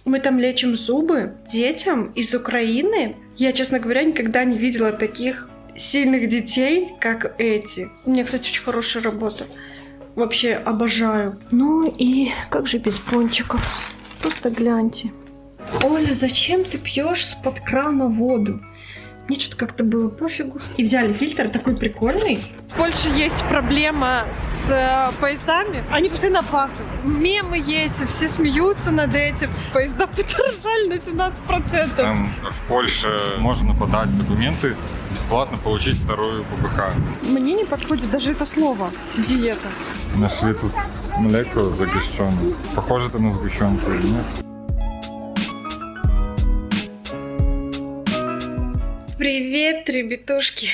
Мы там лечим зубы детям из Украины. Я, честно говоря, никогда не видела таких сильных детей, как эти. У меня, кстати, очень хорошая работа. Вообще обожаю. Ну и как же без пончиков? Просто гляньте. Оля, зачем ты пьешь с-под крана воду? Мне что-то как-то было пофигу. И взяли фильтр такой прикольный. В Польше есть проблема с поездами. Они постоянно опаздывают. Мемы есть, все смеются над этим. Поезда подорожали на 17%. Там в Польше можно подать документы, бесплатно получить вторую ППХ. Мне не подходит даже это слово. Диета. Нашли тут млеко загущенное. Похоже это на сгущенку или нет? Привет, ребятушки.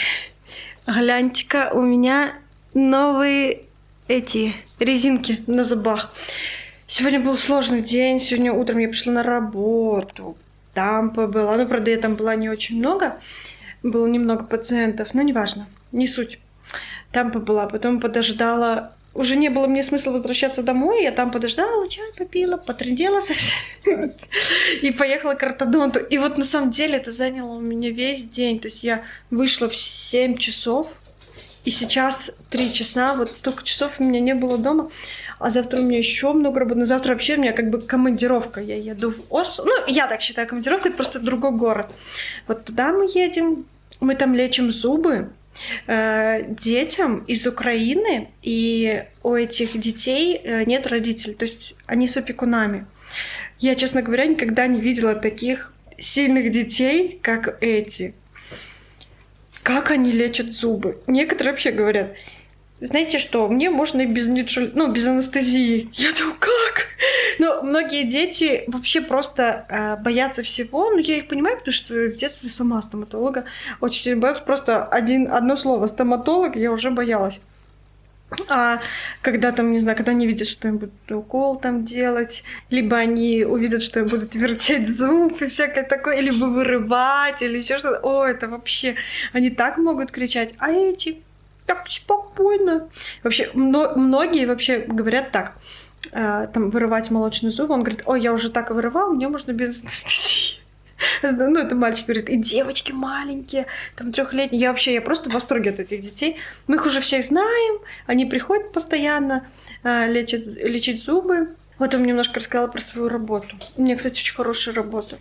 Гляньте-ка, у меня новые эти резинки на зубах. Сегодня был сложный день. Сегодня утром я пришла на работу. Там побыла. Ну, правда, я там была не очень много. Было немного пациентов, но неважно. Не суть. Там побыла, потом подождала. Уже не было мне смысла возвращаться домой. Я там подождала, чай попила, потрындела совсем. И поехала к ортодонту. И вот на самом деле это заняло у меня весь день. То есть я вышла в 7 часов. И сейчас 3 часа. Вот столько часов у меня не было дома. А завтра у меня еще много работы. Но завтра вообще у меня как бы командировка. Я еду в Осло. Ну, я так считаю, командировка. Это просто другой город. Вот туда мы едем. Мы там лечим зубы детям из Украины, и у этих детей нет родителей, то есть они с опекунами. Я, честно говоря, никогда не видела таких сильных детей, как эти. Как они лечат зубы? Некоторые вообще говорят: знаете что, мне можно и без ничего, ну, без анестезии. Я думаю, как? Но многие дети вообще просто боятся всего. Ну, я их понимаю, потому что в детстве сама стоматолога очень сильно боялась. Просто одно слово стоматолог, я уже боялась. А когда там, не знаю, когда они видят, что им будут укол там делать, либо они увидят, что им будут вертеть зуб и всякое такое, либо вырывать, или еще что-то. О, это вообще, они так могут кричать. А эти так спокойно. Вообще, многие вообще говорят так, там, вырывать молочный зуб, он говорит: ой, я уже так вырывал, мне можно без анестезии. Ну, это мальчик говорит, и девочки маленькие, там 3-летние. Я просто в восторге от этих детей. Мы их уже всех знаем, они приходят постоянно, лечить зубы. Вот я вам немножко рассказала про свою работу. У меня, кстати, очень хорошая работа.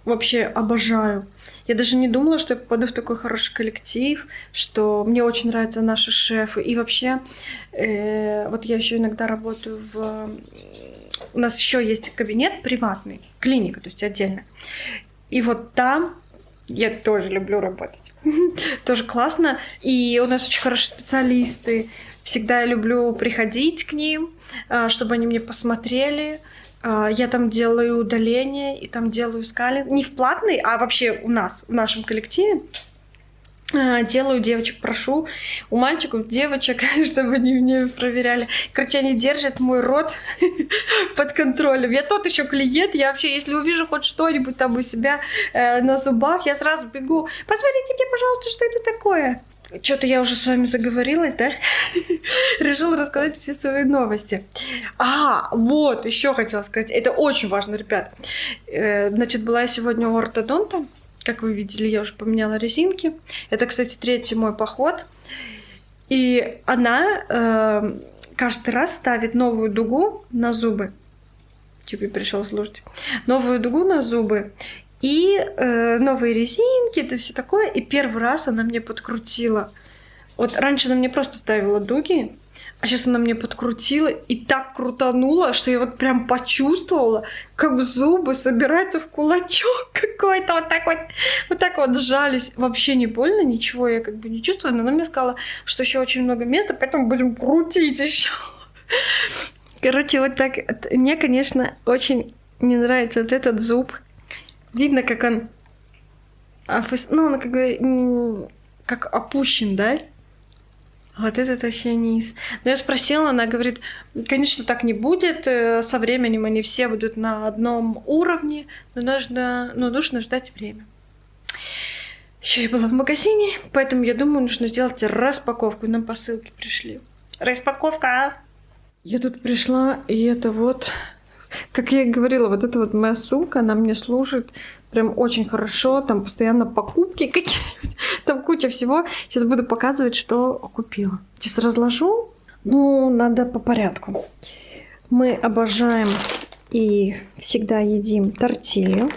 Вообще обожаю. Я даже не думала, что я попаду в такой хороший коллектив, что мне очень нравятся наши шефы. И вообще, вот я еще иногда работаю у нас еще есть кабинет приватный, клиника, то есть отдельно. И вот там я тоже люблю работать. Тоже классно. И у нас очень хорошие специалисты. Всегда я люблю приходить к ним, чтобы они мне посмотрели. Я там делаю удаление и там делаю скалинг. Не в платный, а вообще у нас, в нашем коллективе. Делаю девочек, прошу у мальчиков, девочек, чтобы они мне проверяли. Короче, они держат мой рот под контролем. Я тот еще клиент. Я вообще, если увижу хоть что-нибудь там у себя на зубах, я сразу бегу. Посмотрите мне, пожалуйста, что это такое. Что-то я уже с вами заговорилась, да? Решила рассказать все свои новости. Вот, еще хотела сказать. Это очень важно, ребят. Значит, была я сегодня у ортодонта. Как вы видели, я уже поменяла резинки. Это, кстати, 3-й мой поход. И она каждый раз ставит новую дугу на зубы. Тебе пришел слушать. Новую дугу на зубы. И новые резинки, это все такое. И первый раз она мне подкрутила. Вот раньше она мне просто ставила дуги, а сейчас она мне подкрутила и так крутанула, что я вот прям почувствовала, как зубы собираются в кулачок какой-то. Вот так вот сжались. Вообще не больно, ничего я как бы не чувствую. Но она мне сказала, что еще очень много места, поэтому будем крутить еще. Короче, вот так. Мне, конечно, очень не нравится вот этот зуб. Видно, как он, ну, он как бы как опущен, да? Вот этот вообще низ. Но я спросила, она говорит, конечно, так не будет. Со временем они все будут на одном уровне, но нужно ждать время. Еще я была в магазине, поэтому я думаю, нужно сделать распаковку. Нам посылки пришли. Распаковка! Я тут пришла, и это вот Как я и говорила, вот эта вот моя сумка, она мне служит прям очень хорошо. Там постоянно покупки какие-нибудь, там куча всего. Сейчас буду показывать, что купила. Сейчас разложу. Ну, надо по порядку. Мы обожаем и всегда едим тортилью.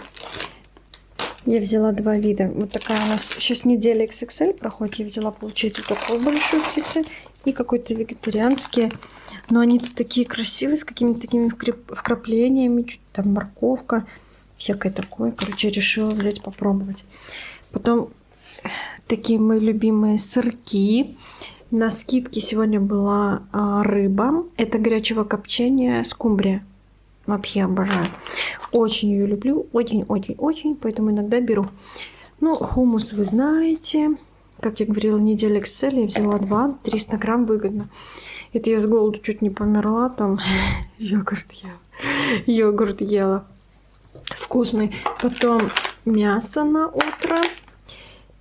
Я взяла 2 вида. Вот такая у нас сейчас неделя XXL проходит. Я взяла, получается, такой большой XXL и какой-то вегетарианский. Но они тут такие красивые, с какими-то такими вкраплениями. Чуть там морковка, всякое такое. Короче, решила взять попробовать. Потом такие мои любимые сырки. На скидке сегодня была рыба. Это горячего копчения скумбрия. Вообще обожаю. Очень ее люблю. Очень-очень-очень. Поэтому иногда беру. Ну, хумус вы знаете. Как я говорила, неделя XL. Я взяла 2. 300 грамм выгодно. Это я с голоду чуть не померла. Там йогурт ела. Вкусный. Потом мясо на утро.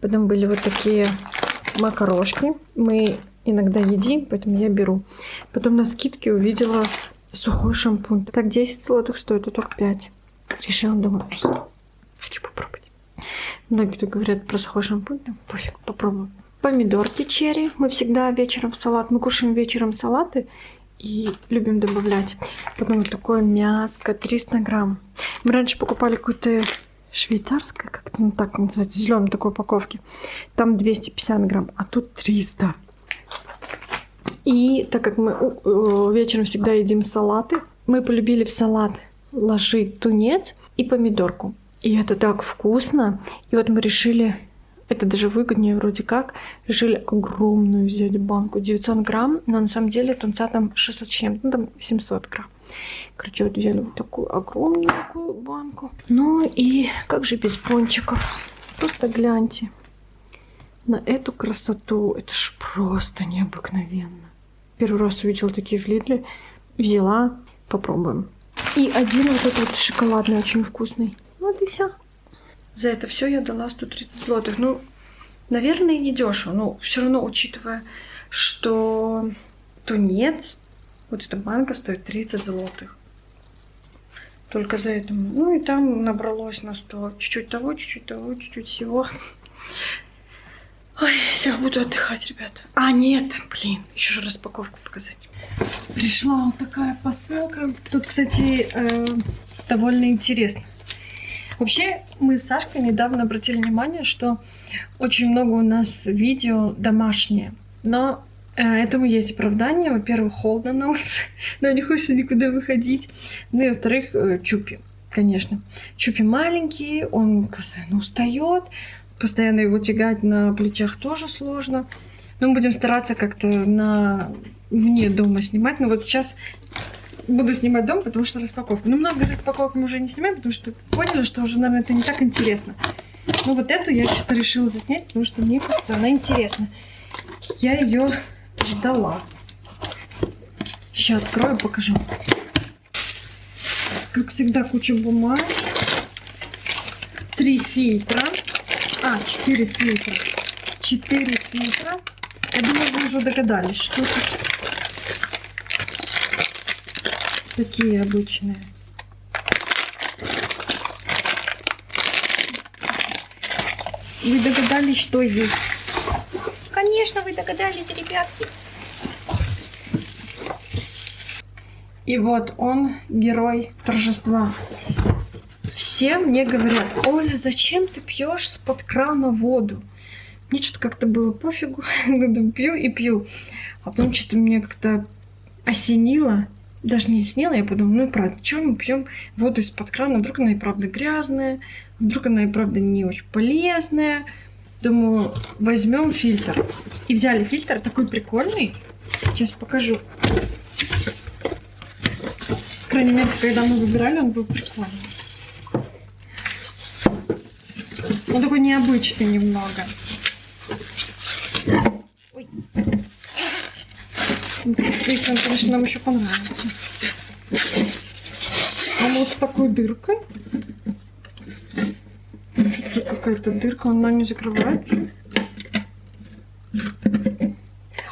Потом были вот такие макарошки. Мы иногда едим, поэтому я беру. Потом на скидке увидела сухой шампунь. Так 10 злотых стоит, а только 5. Решила, думаю, хочу попробовать. Многие кто говорят про сухой шампунь, там пофиг, попробую. Помидорки черри. Мы всегда вечером в салат. Мы кушаем вечером салаты и любим добавлять. Потом вот такое мяско, 300 грамм. Мы раньше покупали какое-то швейцарское, как-то ну, так называется, зеленой такой упаковки. Там 250 грамм, а тут 300. И так как мы вечером всегда едим салаты, мы полюбили в салат ложить тунец и помидорку. И это так вкусно. И вот мы решили, это даже выгоднее вроде как, решили огромную взять банку, 900 грамм, но на самом деле тунца там 600 с чем-то, ну там 700 грамм. Короче, вот взяли вот такую огромную такую банку. Ну и как же без пончиков? Просто гляньте на эту красоту. Это ж просто необыкновенно. Первый раз увидела такие в Лидле. Взяла, попробуем. И один вот этот вот шоколадный, очень вкусный. Вот и все. За это все я дала 130 злотых. Ну, наверное, не дешево. Но все равно, учитывая, что тунец, вот эта банка стоит 30 злотых. Только за это. Ну и там набралось на 100. Чуть-чуть того, чуть-чуть того, чуть-чуть всего. Ой, все, буду отдыхать, ребята. А, нет, блин, еще же распаковку показать. Пришла вот такая посылка. Тут, кстати, довольно интересно. Вообще, мы с Сашкой недавно обратили внимание, что очень много у нас видео домашние. Но этому есть оправдание. Во-первых, холодно на улице, но не хочется никуда выходить. Ну и во-вторых, Чупи, конечно. Чупи маленький, он постоянно устает. Постоянно его тягать на плечах тоже сложно. Но мы будем стараться как-то вне дома снимать. Но вот сейчас буду снимать дом, потому что распаковка. Но много распаковок мы уже не снимаем, потому что поняли, что уже, наверное, это не так интересно. Но вот эту я что-то решила заснять, потому что мне кажется, она интересна. Я ее ждала. Сейчас открою, покажу. Как всегда, куча бумаги. 3 фильтра. 4 фильтра. 4 фильтра. Я думаю, вы уже догадались, что это такие обычные. Вы догадались, что есть? Конечно, вы догадались, ребятки. И вот он, герой торжества. Все мне говорят: Оля, зачем ты пьешь с-под крана воду? Мне что-то как-то было пофигу, пью и пью. А потом что-то мне как-то осенило. Даже не осенило, я подумала, ну и правда, что мы пьем воду из-под крана? Вдруг она и правда грязная, вдруг она и правда не очень полезная. Думаю, возьмем фильтр. И взяли фильтр, такой прикольный. Сейчас покажу. По крайней мере, когда мы выбирали, он был прикольный. Он такой необычный немного. Ой. Если он, конечно, нам еще понравится. Он вот с такой дыркой. Что-то какая-то дырка, она не закрывает.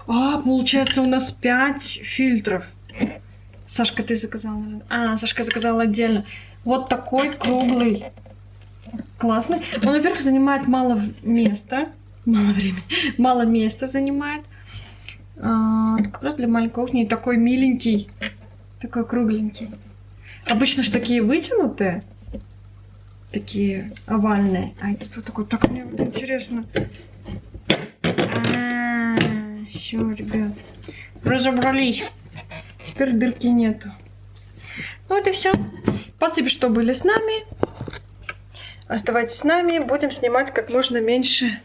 Получается, у нас 5 фильтров. Сашка, ты заказала, наверное. А, Сашка заказала отдельно. Вот такой круглый. Классный. Он, во-первых, занимает мало места. Мало времени. Мало места занимает. Как раз для маленькой кухни. И такой миленький. Такой кругленький. Обычно же такие вытянутые. Такие овальные. А этот вот такой. Так, мне вот интересно. Все, ребят. Разобрались. Теперь дырки нету. Ну вот и все. Спасибо, что были с нами. Оставайтесь с нами. Будем снимать как можно меньше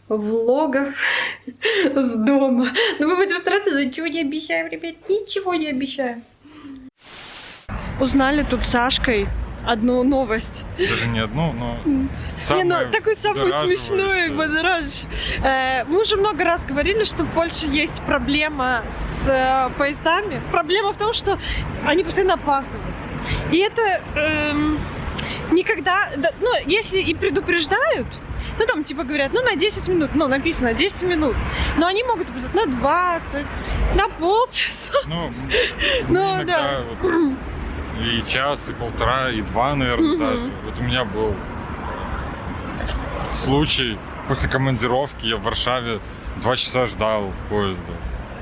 влогов с дома. Но мы будем стараться, но ничего не обещаем, ребят. Ничего не обещаем. Узнали тут с Сашкой одну новость. Даже не одну, но Такую самую смешную, будоражащую. Мы уже много раз говорили, что в Польше есть проблема с поездами. Проблема в том, что они постоянно опаздывают. И это никогда... Ну, если и предупреждают, ну, там, типа, говорят, ну, на 10 минут, ну, написано 10 минут, но они могут опоздать на 20, на полчаса. Ну, Ну, иногда да. вот и час, и полтора, и два, наверное, даже. Вот у меня был случай, после командировки я в Варшаве 2 часа ждал поезда.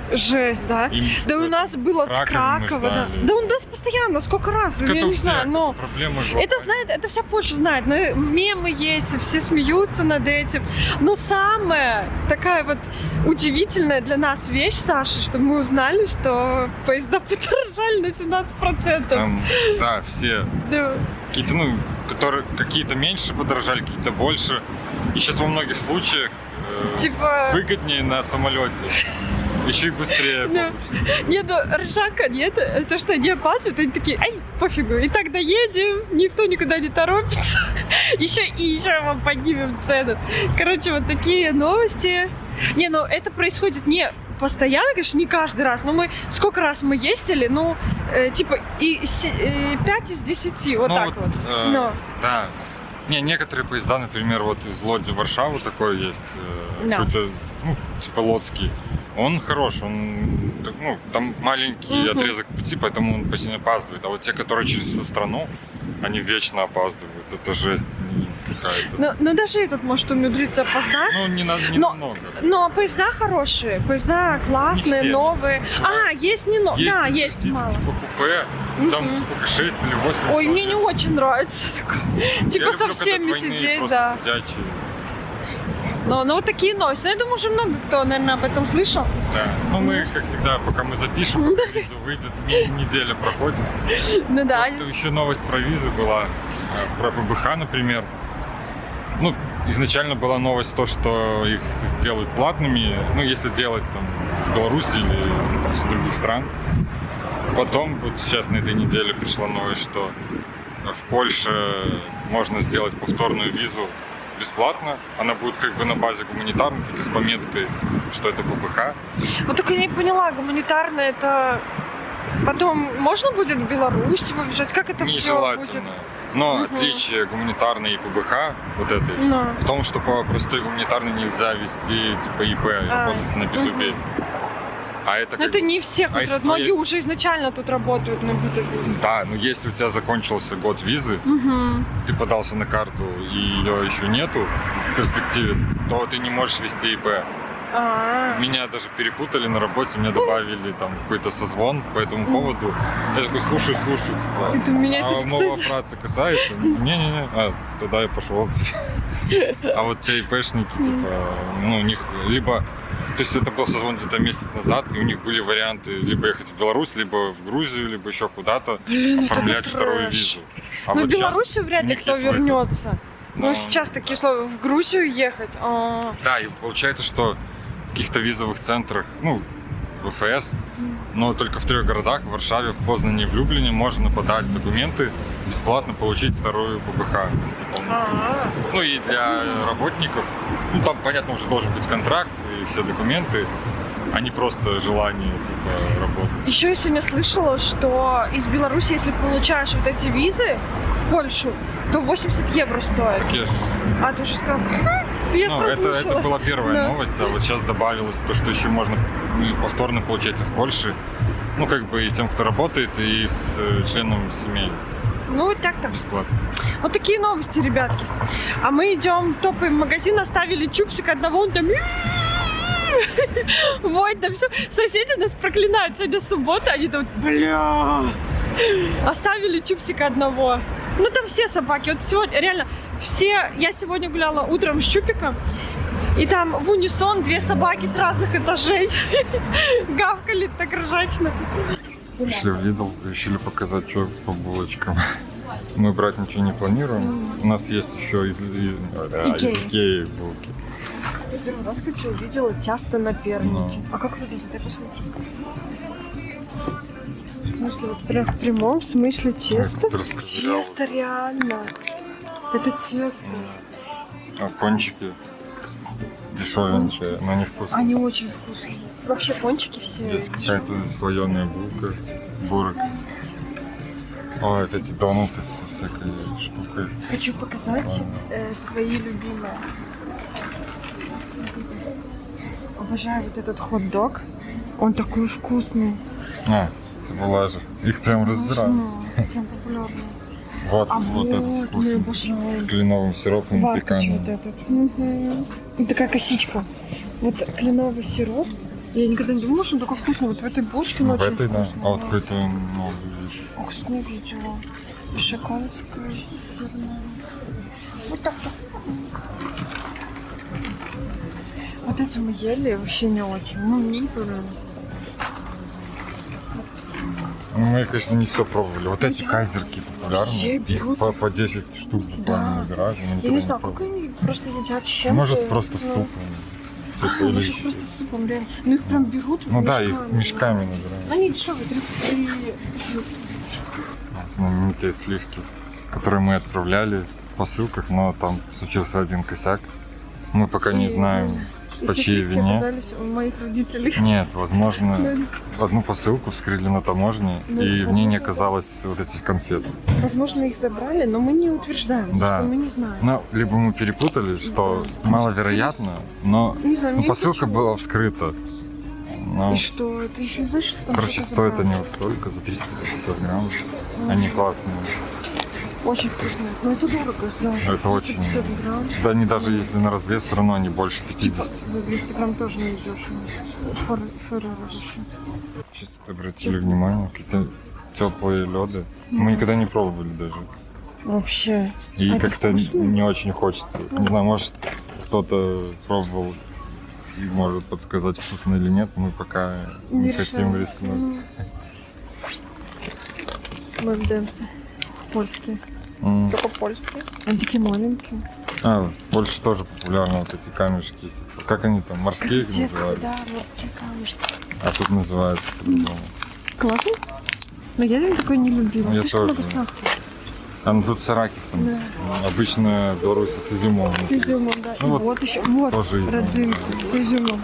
Жесть, да? И Да у нас было с Кракове мы Кракова, да. ждали. Да у нас постоянно, сколько раз, Так я это не все, знаю, но... проблема Это знает, это вся Польша знает, но мемы есть, все смеются над этим. Но самая такая вот удивительная для нас вещь, Саша, что мы узнали, что поезда подорожали на 17%. Там, да, все Да. какие-то, ну, которые какие-то меньше подорожали, какие-то больше. И сейчас во многих случаях Типа... выгоднее на самолете. Еще и быстрее. Да. Нет, ну, ржака нет. То, что они опаздывают, они такие, ай, пофигу, и так доедем, никто никуда не торопится. Еще вам поднимем цену. Короче, вот такие новости. Не, ну это происходит не постоянно, конечно, не каждый раз, но мы сколько раз мы ездили, ну, типа, 5 из 10, вот Ну, так вот. Но. Да. Не, некоторые поезда, например, вот из Лодзи в Варшаву такой есть, Да. какой-то, ну, типа лодский. Он хорош, он, ну, там маленький отрезок пути, поэтому он почти не опаздывает. А вот те, которые через всю страну, они вечно опаздывают. Это жесть какая-то. Ну, даже этот может умудриться опоздать. Ну, не Но- намного. Но поезда хорошие, поезда классные, Не все. новые. Есть не новые. Да, есть эти, мало. типа купе, там Мгм. сколько, 6 или 8. Ой, мне не очень нравится такое. Я Типа люблю, со когда всеми двойные, сидеть, просто да. сидячие. Но вот такие новости. Ну, я думаю, уже много кто, наверное, об этом слышал. Да. Ну, мы, как всегда, пока мы запишем, Да. пока виза выйдет, неделя проходит. Ну да. Вот еще новость про визы была, про ПБХ, например. Ну, изначально была новость то, что их сделают платными, ну, если делать там с Беларуси или с других стран. Потом, вот сейчас на этой неделе пришла новость, что в Польше можно сделать повторную визу бесплатно. Она будет как бы на базе гуманитарной, только с пометкой, что это ПБХ. Вот только я не поняла, гуманитарно это... Потом можно будет в Беларусь типа бежать? Как это все будет? Нежелательно. Но Мгм. отличие гуманитарной и ПБХ вот этой Ну. в том, что по простой гуманитарной нельзя вести типа ИП, работать на B2B. А это Но как это не все, А если многие твоя- уже изначально тут работают на B2B. Да, но если у тебя закончился год визы, Угу. ты подался на карту и ее еще нету в перспективе, то ты не можешь вести ИП. Меня даже перепутали на работе, мне добавили там какой-то созвон по этому поводу. Я такой слушаю, типа, Это меня а это, моего кстати... братца касается? Не-не-не, туда я пошел. А вот те ИПшники, типа, ну, у них либо... То есть это был созвон где-то месяц назад, и у них были варианты либо ехать в Беларусь, либо в Грузию, либо еще куда-то, Блин, это оформлять вторую трэш. визу. Ну, в вот щас Беларуси вряд у ли них кто есть выход. вернется. Ну, Но- сейчас такие слова. В Грузию ехать. Да, и получается, что в каких-то визовых центрах, ну, ВФС, но только в 3 городах, в Варшаве, в Познане и в Люблине можно подать документы, бесплатно получить вторую ПБХ дополнительно. Ну и для работников, ну там, понятно, уже должен быть контракт и все документы, а не просто желание, типа, работать. Еще я сегодня слышала, что из Беларуси, если получаешь вот эти визы в Польшу, то 80 евро стоит. Так я ж- А ты уже сказал? Я Ну, это прослушала. была первая Да. новость, а вот сейчас добавилось то, что еще можно повторно получать из Польши Ну, как бы и тем, кто работает, и с членом семей Ну, вот так-то. бесплатно. Вот такие новости, ребятки. А мы идем, топаем в магазин, оставили чупсик одного, он там... Вот, да все. Соседи нас проклинают. Сегодня суббота, они там, бля, оставили чупсика одного. Ну, там все собаки. Вот сегодня, реально, все... Я сегодня гуляла утром с чупиком, и там в унисон 2 собаки с разных этажей гавкали так ржачно. Пришли в Lidl, решили показать, что по булочкам. Мы брать ничего не планируем. У нас есть еще из Икеи булки. Я первый раз, кстати, увидела тесто на пернике. Ну. А как выглядит? Я посмотрю. В смысле, вот прям в прямом смысле тесто? Это расковырял. Тесто, реально. Это тесто. А пончики дешевенькие, но не вкусные. Они очень вкусные. Вообще пончики все. Есть какая-то слоеная булка, бурок. О, вот эти донуты с всякой штукой. Хочу показать свои любимые. Обожаю вот этот хот-дог. Он такой вкусный. А, цибулажи. Их прям разбирают. Прям популярный. Вот, А вот этот вкусный. обожаю. С кленовым сиропом и Варкач вот пеканом. этот. Угу. Такая косичка. Вот кленовый сироп. Я никогда не думала, что он такой вкусный. Вот в этой булочке он В очень этой, да. вкусный. А вот какой-то новый вид. Ох, не видела. Шоколадская фирма. Вот так-то. Вот эти мы ели вообще не очень. Ну, мне не понравилось. Ну, мы, конечно, не все пробовали. Вот эти кайзерки Все популярны. Их берут. по 10 штук буквально набирают. Я не знаю, как они просто едят с чем-то. Может, просто Ну, супом. Типа, или Может, еще. просто супом, реально. Ну, их прям берут. Ну да, их мешками набирают. Они дешевые, 33. Знаменитые сливки, которые мы отправляли в посылках, но там случился один косяк. Мы пока не знаем, по чьей вине. Оказались у моих родителей. Нет, возможно, одну посылку вскрыли на таможне, Ну, и в ней не возможно, оказалось вот этих конфет. Возможно, их забрали, но мы не утверждаем, Да. что мы не знаем. Ну, либо мы перепутали, что маловероятно, но Не знаю, ну, мне посылка почему. была вскрыта. Но, И что? Это еще не значит, что там короче, что-то стоят забрали. они вот столько, за 350 грамм. Они классные. Очень вкусные. Но это дорого, да. Это очень... 350 грамм. Да, они даже если на развес, все равно они больше 50. За 200 грамм тоже не дешево. Ферреро еще. Сейчас обратили внимание, какие-то теплые лёды. Мы никогда не пробовали даже. Вообще. И А это как-то вкусно? не очень хочется. Не знаю, может кто-то пробовал и может подсказать, вкусно или нет. Мы пока не хотим решаем. рискнуть. Мемдемсы. Польские. М. Только польские. Они такие маленькие. А, в Польше тоже популярны вот эти камешки. Типа. Как они там, морские их Детские, называют? да, морские камешки. А тут называют по-другому. Классно? Но я такой не любила. Ну, я Слишком тоже. много сахара. А ну тут с арахисом. Да. Обычно белорусы с изюмом. С изюмом, да. Ну И вот вот еще, вот, тоже изюм. родзинки с изюмом.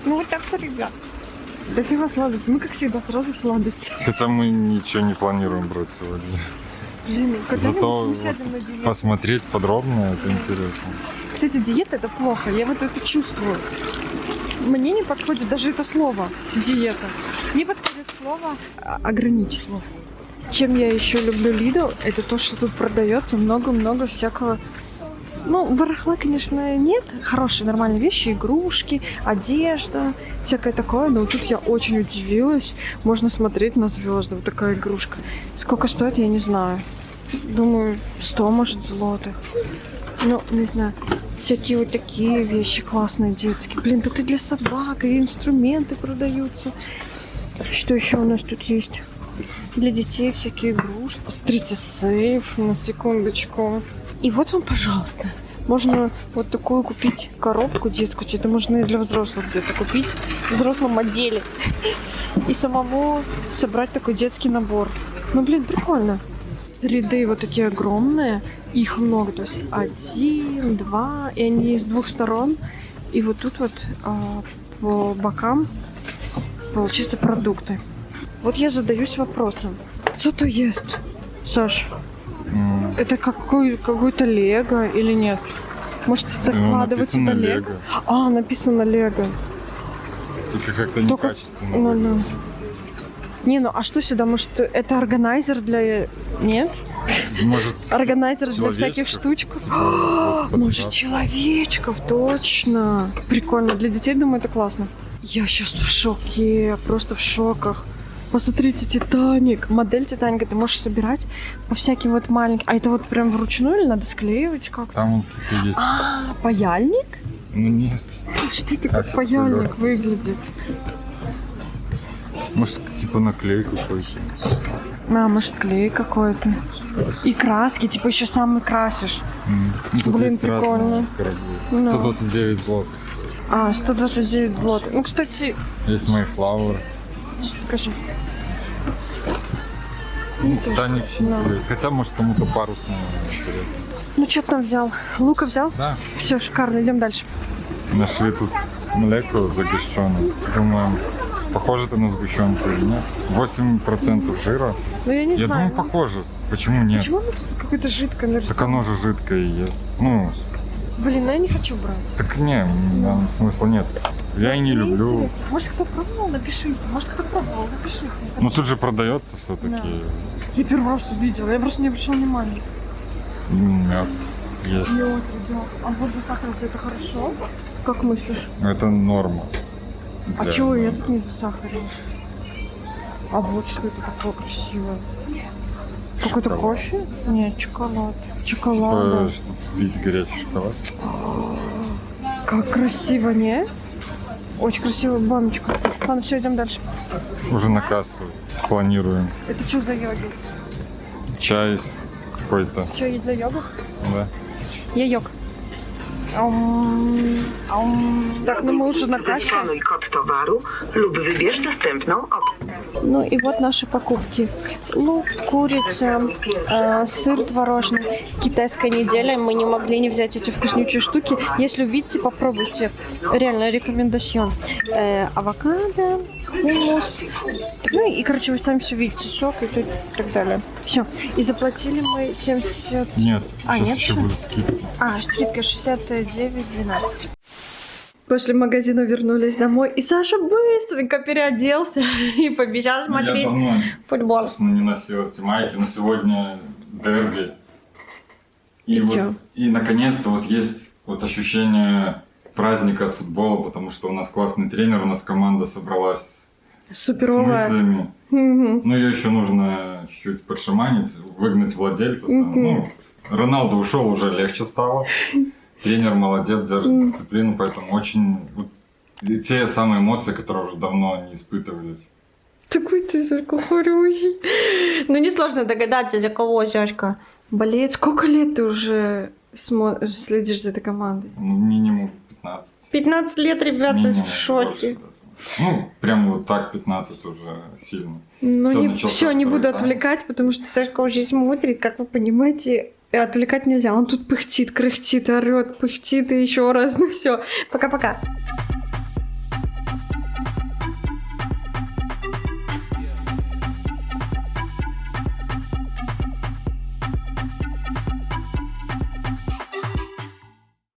Ну вот так-то, ребят. Дофига сладости. Мы, как всегда, сразу в сладости. Хотя мы ничего не планируем брать сегодня. Блин, Зато когда-нибудь мы сядем на диету. посмотреть подробно, это интересно. Кстати, диета это плохо. Я вот это чувствую. Мне не подходит даже это слово диета. Мне подходит слово ограничить. Вот. Чем я еще люблю Lidl, это то, что тут продается много-много всякого. Ну, барахла, конечно, нет. Хорошие, нормальные вещи, игрушки, одежда, всякое такое. Но тут я очень удивилась. Можно смотреть на звезды. Вот такая игрушка. Сколько стоит, я не знаю. Думаю, 100, может, злотых. Ну, не знаю. Всякие вот такие вещи классные, детские. Блин, тут и для собак, и инструменты продаются. Что еще у нас тут есть? Для детей всякие игрушки. Смотрите, сейф, на секундочку. И вот вам, пожалуйста, можно вот такую купить коробку детскую. Это можно и для взрослых где-то купить. В взрослом модели. И самому собрать такой детский набор. Ну, блин, прикольно. Ряды вот такие огромные. Их много. То есть 1, 2. И они с двух сторон. И вот тут вот по бокам получаются продукты. Вот я задаюсь вопросом. Что то есть, Саш? Это какой-то лего или нет? Может, закладывать написано сюда лего? А, написано лего. только как-то Только- некачественно. Ну, выглядит. ну. Не, ну а что сюда? Может, это органайзер для... Нет? Может, Органайзер для Человечков? всяких штучков? типа, вот, Может, подставка. человечков, точно. Прикольно. Для детей, думаю, это классно. Я сейчас в шоке, просто в шоках. Посмотрите, Титаник. Модель Титаника ты можешь собирать по всяким вот маленьким. А это вот прям вручную или надо склеивать как-то? Там вот какие есть. А, паяльник? Ну нет. Что это А как что паяльник такое? выглядит? Может, типа наклейку какой-то. А, может, клей какой-то. И краски, типа еще сам и красишь. Ну, тут Блин, есть разные прикольно. коробки. Да. 129 злот. А, 129 злот. Ну, кстати, Есть Mayflower. покажи. Ну, тоже Титаник да. интересно. Хотя, может, кому-то парусную интересно. Ну, что ты там взял? Лука взял? Да. Все, шикарно, идем дальше. Нашли тут молекулу загущенную. Думаем, похоже это на сгущенку или нет. 8% жира. Ну, я не Я знаю. думаю, похоже. Почему нет? Почему оно тут какое-то жидкое Так нарисовано? оно же жидкое и есть. Ну, Блин, ну я не хочу брать. так не, нам смысла нет. Я и не Мне люблю. интересно. Может, кто пробовал, напишите. Может, кто пробовал, напишите. Ну тут же продается все-таки Я первый раз увидела, я просто не обращала внимания. мед. Есть. Мёд, ребят. А вот засахарился, это хорошо? Как мыслишь? Это норма. А Для чего я меда. тут не засахарила? А вот что это такое красивое. Какой-то Шоколад. кофе? Нет, шоколад. Типа, Шоколад. чтобы пить горячий шоколад. Как красиво, не? Очень красивая баночка. Ладно, все, идем дальше. Уже на кассу планируем. Это что за йогурт? Чай какой-то, Что, есть для йогов? да? Я йог. Так, ну мы уже на кассе. Zeskanuj kod towaru lub wybierz dostępną opcję. Ну и вот наши покупки. Лук, курица, сыр творожный. Китайская неделя. Мы не могли не взять эти вкуснючие штуки. Если увидите, попробуйте. Реально, рекомендацион. Авокадо, хумус. Ну и, короче, вы сами все видите. Сок и так далее. Все. И заплатили мы 70... Нет, А, сейчас нет, еще что ли? будет скидка. А, скидка 69,12. После магазина вернулись домой, и Саша быстренько переоделся и побежал Я смотреть давно, футбол. собственно, не носил эти майки, но сегодня дерби. И вот, чё? и наконец-то вот есть вот ощущение праздника от футбола, потому что у нас классный тренер, у нас команда собралась с Суперовая. мыслями. Мгм. Ну, ее еще нужно чуть-чуть подшаманить, выгнать владельцев. Там. Мгм. Ну, Роналду ушел, уже легче стало. Тренер молодец, держит дисциплину, поэтому очень... вот те самые эмоции, которые уже давно не испытывались. Такой ты, Сашка, хороший. Ну, несложно догадаться, за кого Сашка болеет. Сколько лет ты уже следишь за этой командой? Ну, минимум 15. 15 лет, ребята, Минимум, в шоке. больше даже. Ну, прям вот так 15 уже сильно. Ну, Всё, не, начался все, не второй буду тайм. отвлекать, потому что Сашка уже смотрит, как вы понимаете, и отвлекать нельзя. Он тут пыхтит, кряхтит, орет, пыхтит и еще раз. Ну все, пока-пока.